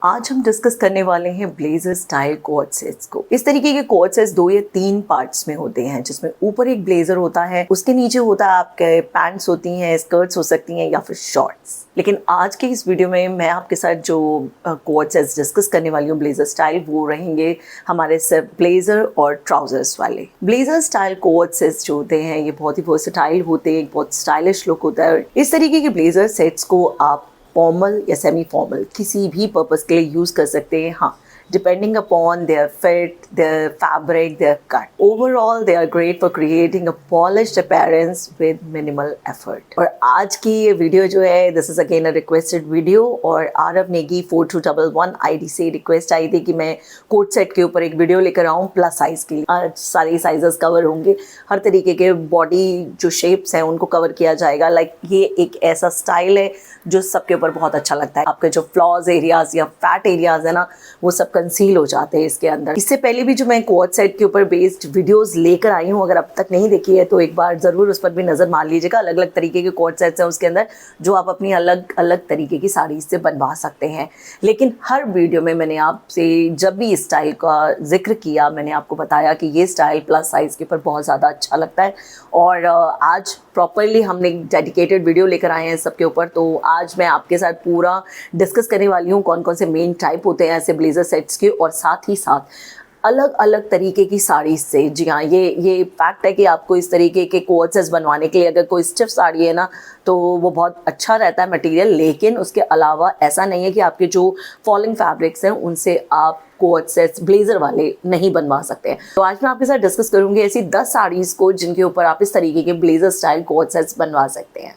आज हम डिस्कस करने वाले हैं ब्लेजर स्टाइल कोट सेट्स को। इस तरीके के कोट सेट्स 2 या 3 पार्ट्स में होते हैं, जिसमें ऊपर एक ब्लेजर होता है, उसके नीचे होता है आपके पैंट्स होती हैं, स्कर्ट्स हो सकती हैं या फिर शॉर्ट्स। लेकिन आज के इस वीडियो में मैं आपके साथ जो कोट सेट्स डिस्कस करने वाली हूँ ब्लेजर स्टाइल, वो रहेंगे हमारे सिर्फ ब्लेजर और ट्राउजर्स वाले। ब्लेजर स्टाइल कोट सेट्स जो होते हैं ये बहुत ही वर्सेटाइल होते हैं, बहुत स्टाइलिश लुक होता है। इस तरीके के ब्लेजर सेट्स को आप फॉर्मल या सेमी फॉर्मल किसी भी पर्पस के लिए यूज़ कर सकते हैं, हाँ, depending upon their fit, their fabric, their cut. Overall they are great for creating a polished appearance with minimal effort. और आज की ये वीडियो जो है, this is again a requested video, और आरव नेगी 4211 आईडी से रिक्वेस्ट आई थी कि मैं कोट सेट के ऊपर एक वीडियो लेकर आऊँ प्लस साइज के लिए। आज सारे साइजेस कवर होंगे, हर तरीके के बॉडी जो शेप्स हैं उनको कवर किया जाएगा। लाइक ये एक ऐसा स्टाइल है जो सबके ऊपर बहुत अच्छा लगता है। आपके जो फ्लॉज एरियाज या फैट एरियाज है ना, वो सब कंसील हो जाते हैं इसके अंदर। इससे पहले भी जो मैं कोट सेट के ऊपर बेस्ड वीडियोस लेकर आई हूँ, अगर अब तक नहीं देखी है तो एक बार ज़रूर उस पर भी नज़र मार लीजिएगा। अलग अलग तरीके के कोट सेट्स हैं उसके अंदर, जो आप अपनी अलग अलग तरीके की साड़ीज से बनवा सकते हैं। लेकिन हर वीडियो में मैंने आपसे जब भी इस स्टाइल का जिक्र किया, मैंने आपको बताया कि ये स्टाइल प्लस साइज़ के ऊपर बहुत ज़्यादा अच्छा लगता है। और आज प्रॉपरली हमने डेडिकेटेड वीडियो लेकर आए हैं सबके ऊपर। तो आज मैं आपके साथ पूरा डिस्कस करने वाली हूँ कौन कौन से मेन टाइप होते हैं ऐसे ब्लेजर सेट्स के, और साथ ही साथ अलग अलग तरीके की साड़ी से। जी हाँ, ये फैक्ट है कि आपको इस तरीके के कोट सेट्स बनवाने के लिए अगर कोई स्टिफ साड़ी है ना, तो वो बहुत अच्छा रहता है मटेरियल। लेकिन उसके अलावा ऐसा नहीं है कि आपके जो फॉलिंग फैब्रिक्स हैं उनसे आप कोट सेट्स ब्लेजर वाले नहीं बनवा सकते हैं। तो आज मैं आपके साथ डिस्कस करूंगी ऐसी 10 साड़ीज़ को जिनके ऊपर आप इस तरीके के ब्लेजर स्टाइल कोट सेट्स बनवा सकते हैं।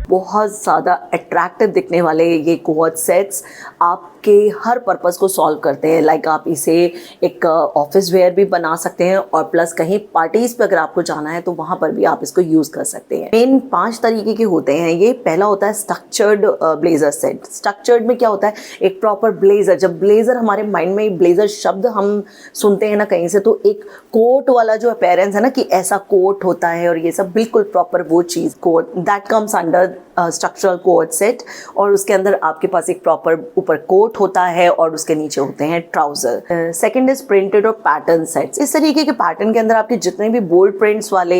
बहुत ज़्यादा अट्रैक्टिव दिखने वाले ये कोट सेट्स आपके हर पर्पस को सॉल्व करते हैं। लाइक आप इसे एक ऑफिस वेयर भी बना सकते हैं, और प्लस कहीं पार्टीज़ पे अगर आपको जाना है तो वहाँ पर भी आप इसको यूज़ कर सकते हैं। मेन 5 तरीके के होते हैं ये। पहला होता है स्ट्रक्चर्ड ब्लेजर सेट। स्ट्रक्चर्ड में क्या होता है, एक प्रॉपर ब्लेजर। जब ब्लेजर हमारे माइंड में ब्लेजर शब्द हम सुनते हैं ना कहीं से, तो एक कोट वाला जो अपीयरेंस है ना कि ऐसा कोट होता है और ये सब, बिल्कुल प्रॉपर वो चीज़ coat that comes under structural coat set. और उसके अंदर आपके पास एक प्रॉपर ऊपर कोट होता है और उसके नीचे होते हैं ट्राउजर। सेकंड इज प्रिंटेड और पैटर्न सेट्स। इस तरीके के पैटर्न के अंदर आपके जितने भी बोल्ड प्रिंट्स वाले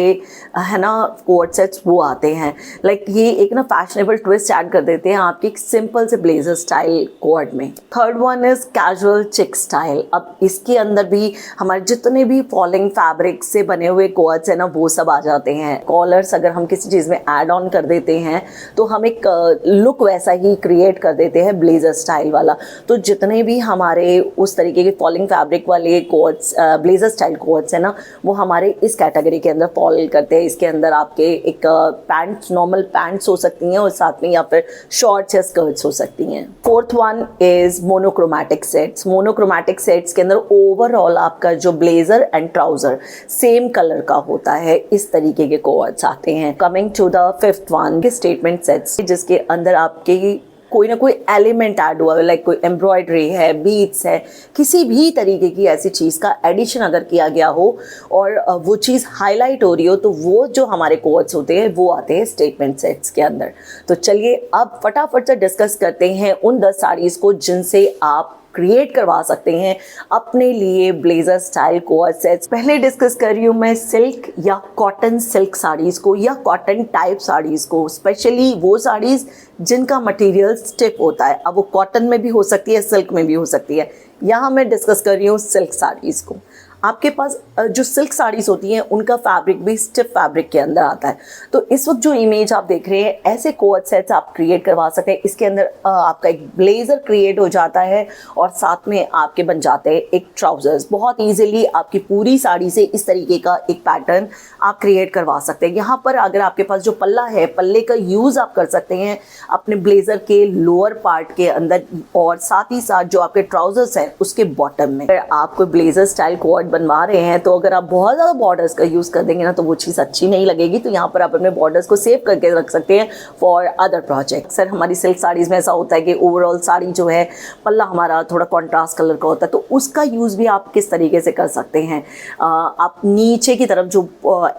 है ना कोट सेट्स वो आते हैं। लाइक ये एक ना फैशनेबल ट्विस्ट ऐड कर देते हैं आपके एक सिंपल से ब्लेजर स्टाइल कोट में। थर्ड वन इज कैजुअल चिक स्टाइल। अब इसके अंदर भी हमारे जितने भी फॉलिंग फैब्रिक से बने हुए कोट्स है ना, वो सब आ जाते हैं। कॉलर्स अगर हम किसी चीज़ में ऐड ऑन कर देते हैं तो हम एक लुक वैसा ही क्रिएट कर देते हैं ब्लेजर स्टाइल वाला। तो जितने भी हमारे उस तरीके के फॉलिंग फैब्रिक वाले कोट्स ब्लेजर स्टाइल कोट्स है ना, वो हमारे इस कैटेगरी के अंदर फॉल करते हैं। इसके अंदर आपके एक पैंट्स, नॉर्मल पैंट्स हो सकती हैं और साथ में या फिर शॉर्ट्स या स्कर्ट्स हो सकती हैं। Fourth one is monochromatic sets. Monochromatic sets के अंदर ओवरऑल आपका जो blazer and trouser same colour का होता है, इस तरीके के कोट्स आते हैं। Coming to the fifth one, statement sets, जिसके अंदर आपके कोई ना कोई एलिमेंट ऐड हुआ है, लाइक कोई एम्ब्रॉयडरी है, बीट्स है, किसी भी तरीके की ऐसी चीज़ का एडिशन अगर किया गया हो और वो चीज़ हाईलाइट हो रही हो, तो वो जो हमारे कोट्स होते हैं वो आते हैं स्टेटमेंट सेट्स के अंदर। तो चलिए अब फटाफट से डिस्कस करते हैं उन 10 साड़ीज़ को जिनसे आप क्रिएट करवा सकते हैं अपने लिए ब्लेजर स्टाइल कोट सेट्स। पहले डिस्कस कर रही हूँ मैं सिल्क या कॉटन सिल्क साड़ीज़ को, या कॉटन टाइप साड़ीज़ को, स्पेशली वो साड़ीज़ जिनका मटेरियल स्टिफ होता है। अब वो कॉटन में भी हो सकती है, सिल्क में भी हो सकती है। यहाँ मैं डिस्कस कर रही हूँ सिल्क साड़ीज़ को। आपके पास जो सिल्क साड़ीज़ होती हैं उनका फैब्रिक भी स्टिफ फैब्रिक के अंदर आता है। तो इस वक्त जो इमेज आप देख रहे हैं, ऐसे कोट सेट्स आप क्रिएट करवा सकते हैं। इसके अंदर आपका एक ब्लेजर क्रिएट हो जाता है और साथ में आपके बन जाते हैं एक ट्राउजर्स। बहुत ईजिली आपकी पूरी साड़ी से इस तरीके का एक पैटर्न आप क्रिएट करवा सकते हैं। यहाँ पर अगर आपके पास जो पल्ला है, पल्ले का यूज़ आप कर सकते हैं अपने ब्लेजर के लोअर पार्ट के अंदर, और साथ ही साथ जो आपके ट्राउजर्स हैं उसके बॉटम में। अगर आप कोई ब्लेजर स्टाइल कोट बनवा रहे हैं तो अगर आप बहुत ज़्यादा बॉर्डर्स का यूज़ कर देंगे ना तो वो चीज़ अच्छी नहीं लगेगी। तो यहाँ पर आप अपने बॉर्डर्स को सेव करके रख सकते हैं फॉर अदर प्रोजेक्ट। सर हमारी सिल्क साड़ीज़ में ऐसा होता है कि ओवरऑल साड़ी जो है पल्ला हमारा थोड़ा कॉन्ट्रास्ट कलर का होता है, तो उसका यूज़ भी आप किस तरीके से कर सकते हैं। आप नीचे की तरफ जो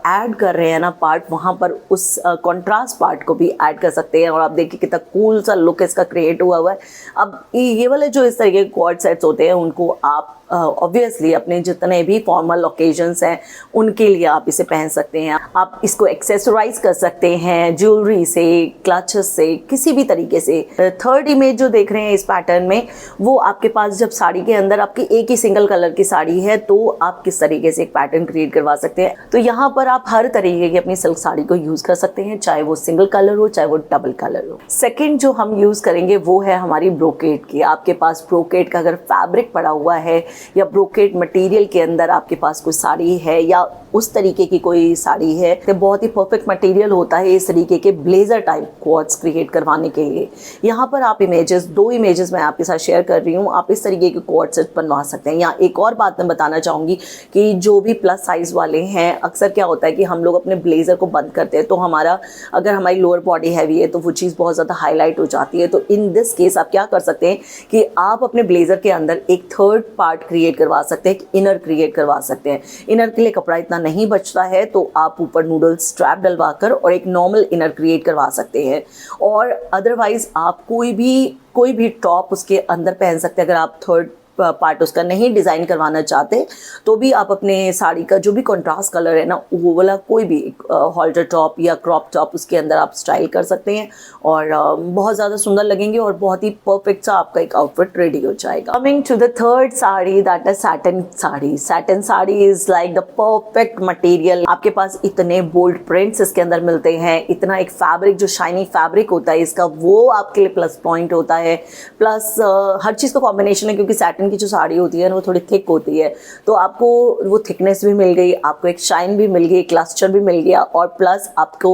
ऐड कर रहे हैं ना पार्ट, वहाँ पर उस कॉन्ट्रास्ट पार्ट को भी ऐड कर सकते हैं और आप देखिए कितना कूल सा लुक इसका क्रिएट हुआ है। अब ये वाले जो इस तरीके के कॉर्ड सेट्स होते हैं उनको आप ऑब्वियसली अपने जितने भी फॉर्मल ओकेजन्स हैं उनके लिए आप इसे पहन सकते हैं। आप इसको एक्सेसराइज कर सकते हैं ज्वेलरी से, क्लचेस से, किसी भी तरीके से। थर्ड इमेज जो देख रहे हैं इस पैटर्न में, वो आपके पास जब साड़ी के अंदर आपकी एक ही सिंगल कलर की साड़ी है तो आप किस तरीके से एक पैटर्न क्रिएट करवा सकते हैं। तो यहाँ पर आप हर तरीके की अपनी सिल्क साड़ी को यूज़ कर सकते हैं, चाहे वो सिंगल कलर हो चाहे वो डबल कलर हो। सेकेंड जो हम यूज़ करेंगे वो है हमारी ब्रोकेड की। आपके पास ब्रोकेड का अगर फैब्रिक पड़ा हुआ है या ब्रोकेड मटेरियल के अंदर आपके पास कोई साड़ी है या उस तरीके की कोई साड़ी है, तो बहुत ही परफेक्ट मटेरियल होता है इस तरीके के ब्लेजर टाइप क्वार्ट्स क्रिएट करवाने के लिए। यहाँ पर आप दो इमेजेस मैं आपके साथ शेयर कर रही हूँ, आप इस तरीके के क्वार्ट्स बनवा सकते हैं। यहाँ एक और बात मैं बताना चाहूँगी कि जो भी प्लस साइज वाले हैं, अक्सर क्या होता है कि हम लोग अपने ब्लेजर को बंद करते हैं तो अगर हमारी लोअर बॉडी हैवी है तो वो चीज़ बहुत ज़्यादा हाईलाइट हो जाती है। तो इन दिस केस आप क्या कर सकते हैं कि आप अपने ब्लेजर के अंदर एक थर्ड पार्ट क्रिएट करवा सकते हैं, इनर क्रिएट करवा सकते हैं। इनर के लिए कपड़ा इतना नहीं बचता है तो आप ऊपर नूडल स्ट्रैप डलवाकर और एक नॉर्मल इनर क्रिएट करवा सकते हैं। और अदरवाइज आप कोई भी टॉप उसके अंदर पहन सकते हैं। अगर आप थर्ड पार्ट उसका नहीं डिज़ाइन करवाना चाहते तो भी आप अपने साड़ी का जो भी कंट्रास्ट कलर है ना, वो वाला कोई भी हॉल्टर टॉप या क्रॉप टॉप उसके अंदर आप स्टाइल कर सकते हैं और बहुत ज़्यादा सुंदर लगेंगे और बहुत ही परफेक्ट सा आपका एक आउटफिट रेडी हो जाएगा। Coming to the third sari, that is satin sari. Satin sari is like the perfect material. आपके पास इतने बोल्ड प्रिंट्स इसके अंदर मिलते हैं, इतना एक फैब्रिक जो शाइनी फैब्रिक होता है इसका, वो आपके लिए प्लस पॉइंट होता है। प्लस हर चीज़ का कॉम्बिनेशन है, क्योंकि सैटिन की जो साड़ी होती है ना वो थोड़ी थिक होती है, तो आपको वो थिकनेस भी मिल गई, आपको एक शाइन भी मिल गई, क्लस्टर भी मिल गया और प्लस आपको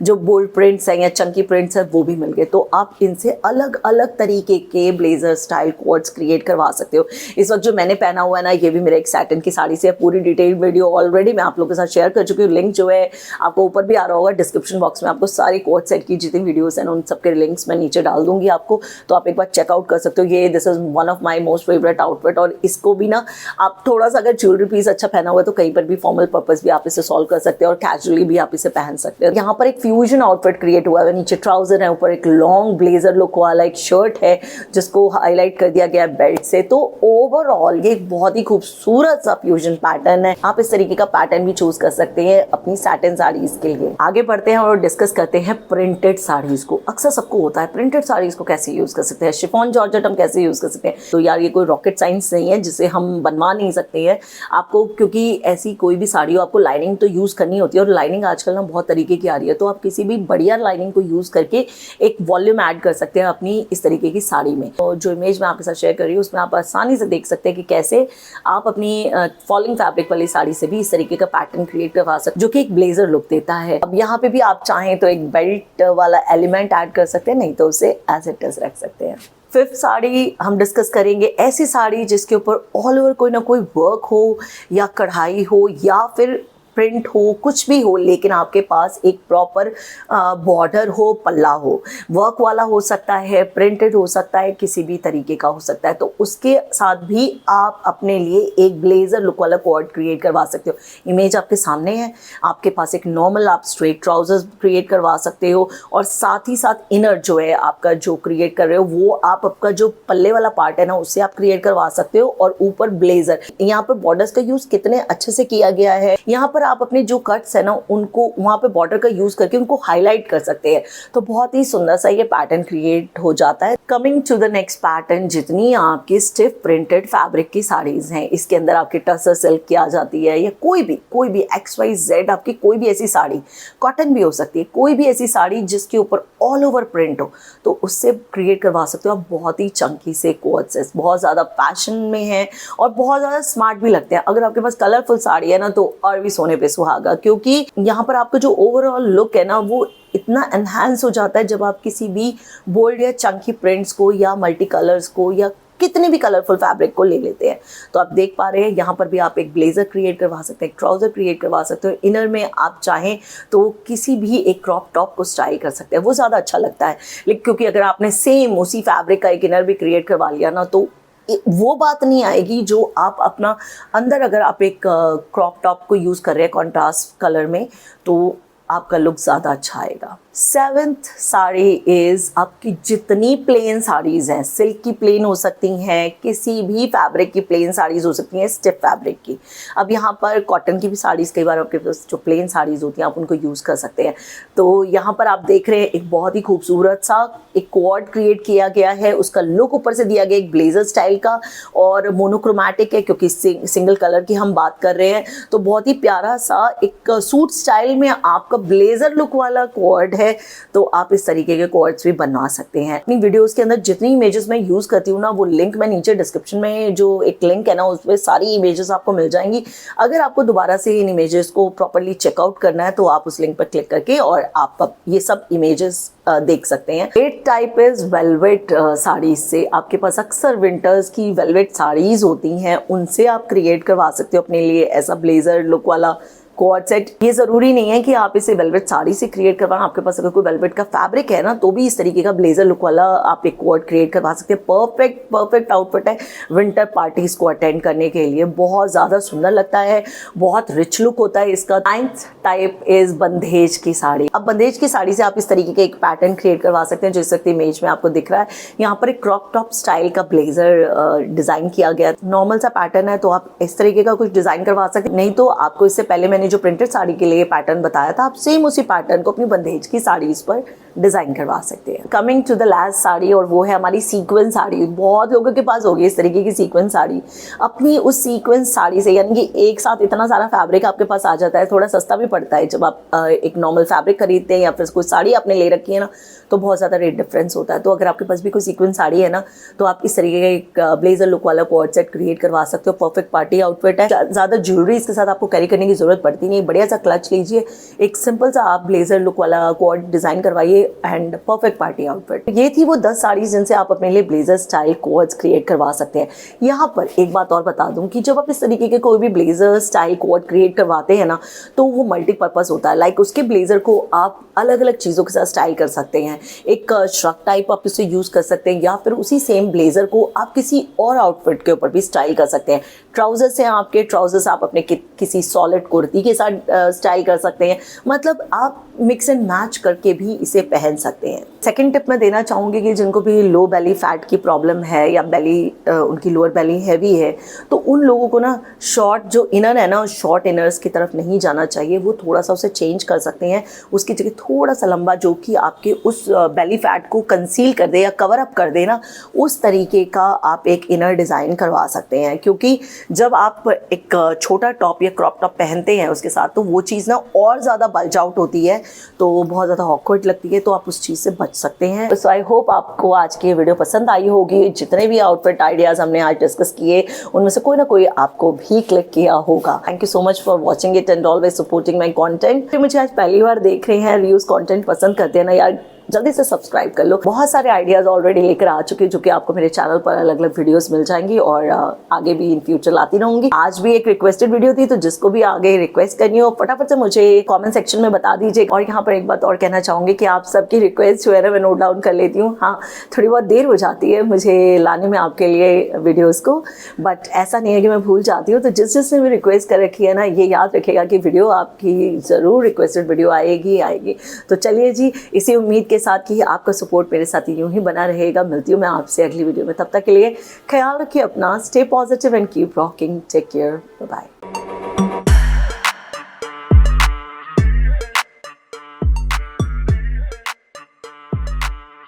जो बोल्ड प्रिंट्स हैं या चंकी प्रिंट्स हैं वो भी मिल गए। तो आप इनसे अलग अलग तरीके के ब्लेजर स्टाइल कोट्स क्रिएट करवा सकते हो। इस वक्त जो मैंने पहना हुआ है ना, ये भी मेरे एक सैटिन की साड़ी से है। पूरी डिटेल वीडियो ऑलरेडी मैं आप लोगों के साथ शेयर कर चुकी हूँ। लिंक जो है आपको ऊपर भी आ रहा होगा, डिस्क्रिप्शन बॉक्स में आपको सारी कोट सेट की जितनी वीडियोस हैं उन सबके लिंक्स मैं नीचे डाल दूंगी आपको, तो आप एक बार चेकआउट कर सकते हो। ये this is one of my most favourite outfit और इसको भी ना आप थोड़ा सा अगर ज्वेलरी पीस अच्छा पहना हुआ है तो कहीं पर भी फॉर्मल पर्पस भी आप इसे सॉल्व कर सकते हैं और कैजुअली भी आप इसे पहन सकते हैं। यहाँ पर एक फ्यूजन आउटफिट क्रिएट हुआ है, नीचे ट्राउजर है, ऊपर एक लॉन्ग ब्लेजर लुक वाला एक शर्ट है जिसको हाईलाइट कर दिया गया है बेल्ट से। तो ओवरऑल ये एक बहुत ही खूबसूरत सा फ्यूजन पैटर्न है। आप इस तरीके का पैटर्न भी चूज कर सकते हैं अपनी सैटिन साड़ीज के लिए। आगे बढ़ते हैं और डिस्कस करते हैं प्रिंटेड साड़ीज को। अक्सर सबको होता है प्रिंटेड साड़ीज को कैसे यूज कर सकते हैं, शिफॉन जॉर्जेट हम कैसे यूज कर सकते हैं। तो यार ये कोई रॉकेट साइंस नहीं है जिसे हम बनवा नहीं सकते हैं आपको, क्योंकि ऐसी कोई भी साड़ी हो आपको लाइनिंग तो यूज करनी होती है और लाइनिंग आजकल ना बहुत तरीके की आ रही है। तो आप किसी भी बढ़िया लाइनिंग को यूज करके एक वॉल्यूम ऐड कर सकते हैं अपनी इस तरीके की साड़ी में। तो जो इमेज मैं आपके साथ शेयर कर रही हूँ उसमें आप आसानी से देख सकते हैं कि कैसे आप अपनी फॉलिंग फैब्रिक वाली साड़ी से भी इस तरीके का पैटर्न क्रिएट करवा सकते हैं जो कि एक ब्लेजर लुक देता है। अब यहाँ पे भी आप चाहें तो एक बेल्ट वाला एलिमेंट ऐड कर सकते हैं, नहीं तो उसे एज इट इज रख सकते हैं। फिफ्थ साड़ी हम डिस्कस करेंगे ऐसी साड़ी जिसके ऊपर ऑल ओवर कोई ना कोई वर्क हो या कढ़ाई हो या फिर प्रिंट हो, कुछ भी हो, लेकिन आपके पास एक प्रॉपर बॉर्डर हो, पल्ला हो। वर्क वाला हो सकता है, प्रिंटेड हो सकता है, किसी भी तरीके का हो सकता है। तो उसके साथ भी आप अपने लिए एक ब्लेजर लुक वाला कोट क्रिएट करवा सकते हो। इमेज आपके सामने है, आपके पास एक नॉर्मल आप स्ट्रेट ट्राउजर्स क्रिएट करवा सकते हो और साथ ही साथ इनर जो है आपका जो क्रिएट कर रहे हो वो आप आपका जो पल्ले वाला पार्ट है ना उससे आप क्रिएट करवा सकते हो और ऊपर ब्लेजर। यहाँ पर बॉर्डर्स का यूज कितने अच्छे से किया गया है। यहाँ पर आप अपने जो कट्स है ना उनको वहाँ पे बॉर्डर का यूज करके उनको हाईलाइट कर सकते हैं, तो बहुत ही सुंदर सा ये पैटर्न क्रिएट हो जाता है। Coming to the next pattern, जितनी आपकी स्टिफ प्रिंटेड फैब्रिक की साड़ीज हैं इसके अंदर आपकी टसर सिल्क की आ जाती है या कोई भी XYZ आपकी कोई भी ऐसी साड़ी, कॉटन भी हो सकती है, कोई भी ऐसी साड़ी जिसके ऊपर ऑल ओवर प्रिंट हो तो उससे क्रिएट करवा सकते हो आप बहुत ही चंकी से कोट्स। बहुत ज़्यादा फैशन में है और बहुत ज़्यादा स्मार्ट भी लगते हैं। अगर आपके पास कलरफुल साड़ी है ना तो और भी सोने पे सुहागा, क्योंकि यहाँ पर आपका जो ओवरऑल लुक है ना वो इतना एनहांस हो जाता है जब आप किसी भी बोल्ड या चंकी प्रिंट्स को या मल्टी कलर्स को या कितने भी कलरफुल फैब्रिक को ले लेते हैं। तो आप देख पा रहे हैं यहाँ पर भी आप एक ब्लेजर क्रिएट करवा सकते हैं, एक ट्राउज़र क्रिएट करवा सकते हो। इनर में आप चाहें तो किसी भी एक क्रॉप टॉप को स्टाइल कर सकते हैं, वो ज़्यादा अच्छा लगता है। लेकिन क्योंकि अगर आपने सेम उसी फैब्रिक का एक इनर भी क्रिएट करवा लिया ना, तो वो बात नहीं आएगी जो आप अपना अंदर, अगर आप एक क्रॉप टॉप को यूज़ कर रहे हैं कॉन्ट्रास्ट कलर में, तो आपका लुक ज़्यादा अच्छा आएगा। 7th साड़ी इज़ आपकी जितनी प्लेन साड़ीज़ हैं, सिल्क की प्लेन हो सकती हैं, किसी भी फैब्रिक की प्लेन साड़ीज़ हो सकती हैं, स्टिफ फैब्रिक की। अब यहाँ पर कॉटन की भी साड़ीज़, कई बार आपके पास जो प्लेन साड़ीज़ होती हैं आप उनको यूज़ कर सकते हैं। तो यहाँ पर आप देख रहे हैं एक बहुत ही खूबसूरत सा एक क्वाड क्रिएट किया गया है, उसका लुक ऊपर से दिया गया एक ब्लेजर स्टाइल का, और मोनोक्रोमैटिक है क्योंकि सिंगल कलर की हम बात कर रहे हैं। तो बहुत ही प्यारा सा एक सूट स्टाइल में आपका ब्लेजर लुक वाला क्वाड है। तो आप इस तरीके के क्वाड्स भी बनवा सकते हैं। अपनी वीडियोस के अंदर जितनी इमेजेस मैं यूज करती हूँ ना, वो लिंक मैं नीचे डिस्क्रिप्शन में जो एक लिंक है ना, उस पर सारी इमेजेस आपको मिल जाएंगी। अगर आपको दोबारा से इन इमेजेस को प्रॉपरली चेकआउट करना है तो आप उस लिंक पर क्लिक करके और आप ये सब इमेजेस देख सकते हैं। 8 टाइप इज वेलवेट साड़ीज से। आपके पास अक्सर विंटर्स की वेलवेट साड़ीज होती हैं, उनसे आप क्रिएट करवा सकते हो अपने लिए ऐसा ब्लेजर लुक वाला क्वाड सेट। ये जरूरी नहीं है कि आप इसे वेलवेट साड़ी से क्रिएट करवाना, आपके पास अगर कोई वेलवेट का फैब्रिक है ना, तो भी इस तरीके का ब्लेजर लुक वाला आप एक क्वाड क्रिएट करवा सकते हैं। परफेक्ट आउटफिट है विंटर पार्टीज को अटेंड करने के लिए, बहुत ज़्यादा सुंदर लगता है, बहुत रिच लुक होता है इसका। 9th टाइप इज बंदेज की साड़ी। अब बंदेज की साड़ी से आप इस तरीके का एक पैटर्न क्रिएट करवा सकते हैं, जिस वक्त इमेज में आपको दिख रहा है। यहाँ पर एक क्रॉप टॉप स्टाइल का ब्लेजर डिजाइन किया गया, नॉर्मल सा पैटर्न है, तो आप इस तरीके का कुछ डिजाइन करवा सकते हैं। नहीं तो आपको इससे पहले मैंने जो प्रिंटेड साड़ी के लिए पैटर्न बताया था, आप सेम उसी पैटर्न को अपनी बंदेज की साड़ीज पर डिजाइन करवा सकते हैं। Coming to the last sari, और वो है हमारी सीक्वेंस साड़ी। बहुत लोगों के पास होगी इस तरीके की सीक्वेंस साड़ी। अपनी उस सीक्वेंस साड़ी से, यानी कि एक साथ इतना सारा फैब्रिक आपके पास आ जाता है, थोड़ा सस्ता भी पड़ता है जब आप एक नॉर्मल फैब्रिक खरीदते हैं या फिर कोई साड़ी आपने ले रखी है ना, तो बहुत ज़्यादा रेट डिफरेंस होता है। तो अगर आपके पास भी कोई सीक्वेंस साड़ी है ना, तो आप इस तरीके का एक ब्लेजर लुक वाला क्वाड सेट क्रिएट करवा सकते हो। परफेक्ट पार्टी आउटफिट है, ज़्यादा ज्वेलरी इसके साथ आपको कैरी करने की जरूरत पड़ती नहीं। बढ़िया सा क्लच लीजिए, एक सिंपल सा आप ब्लेजर लुक वाला क्वाड डिजाइन करवाइए एंड परफेक्ट पार्टी आउटफिट। ये थी वो 10 साड़ीज जिनसे आप अपने लिए ब्लेजर स्टाइल क्वाड्स क्रिएट करवा सकते हैं। यहाँ पर एक बात और बता दूं कि जब आप इस तरीके के कोई भी ब्लेजर स्टाइल क्वाड क्रिएट करवाते हैं ना, तो वो मल्टीपर्पज होता है। लाइक उसके ब्लेजर को आप अलग अलग चीज़ों के साथ स्टाइल कर सकते हैं। एक श्रग टाइप आप इसे यूज़ कर सकते हैं, या फिर उसी सेम ब्लेजर को आप किसी और आउटफिट के ऊपर भी स्टाइल कर सकते हैं। ट्राउजर्स हैं आपके, ट्राउजर्स आप अपने किसी सॉलिड कुर्ती के साथ स्टाइल कर सकते हैं। मतलब आप मिक्स एंड मैच करके भी इसे पहन सकते हैं। सेकंड टिप मैं देना चाहूँगी कि जिनको भी लो बेली फैट की प्रॉब्लम है या बेली उनकी लोअर बेली हैवी है, तो उन लोगों को ना शॉर्ट जो इनर है ना, शॉर्ट इनर्स की तरफ नहीं जाना चाहिए। वो थोड़ा सा उसे चेंज कर सकते हैं, उसकी जगह थोड़ा सा लंबा, जो कि आपके उस बेली फैट को कंसील कर दे या कवर अप कर दे ना, उस तरीके का आप एक इनर डिज़ाइन करवा सकते हैं। क्योंकि जब आप एक छोटा टॉप या क्रॉप टॉप पहनते हैं उसके साथ, तो वो चीज़ ना और ज़्यादा बल्ज आउट होती है, तो बहुत ज़्यादा ऑकवर्ड लगती है, तो आप उस चीज़ से बच सकते हैं। सो आई होप आपको आज की वीडियो पसंद आई होगी। जितने भी आउटफिट आइडियाज़ हमने आज डिस्कस किए, उनमें से कोई ना कोई आपको भी क्लिक किया होगा। Thank you so much for watching it and always supporting my content. मुझे आज पहली बार देख रहे हैं, रिव्यूज़ कॉन्टेंट पसंद करते हैं ना यार, जल्दी से सब्सक्राइब कर लो। बहुत सारे आइडियाज़ ऑलरेडी लेकर आ चुके हैं, जो कि आपको मेरे चैनल पर अलग अलग वीडियोस मिल जाएंगी और आगे भी इन फ्यूचर लाती रहूंगी। आज भी एक रिक्वेस्टेड वीडियो थी, तो जिसको भी आगे रिक्वेस्ट करनी हो फटाफट से मुझे कमेंट सेक्शन में बता दीजिए। और यहाँ पर एक बात और कहना चाहूँगी कि आप सबकी रिक्वेस्ट जो है ना, मैं नोट डाउन कर लेती हूँ। हाँ, थोड़ी बहुत देर हो जाती है मुझे लाने में आपके लिए वीडियोज़ को, बट ऐसा नहीं है कि मैं भूल जाती हूँ। तो जिसने भी रिक्वेस्ट कर रखी है ना, ये याद रखेगा कि वीडियो आपकी ज़रूर रिक्वेस्टेड वीडियो आएगी। तो चलिए जी, इसी उम्मीद के साथ कि आपका सपोर्ट मेरे साथ यूं ही बना रहेगा। मिलती हूँ मैं आपसे अगली वीडियो में, तब तक के लिए ख्याल रखिए अपना, stay positive and keep rocking, take care, bye bye.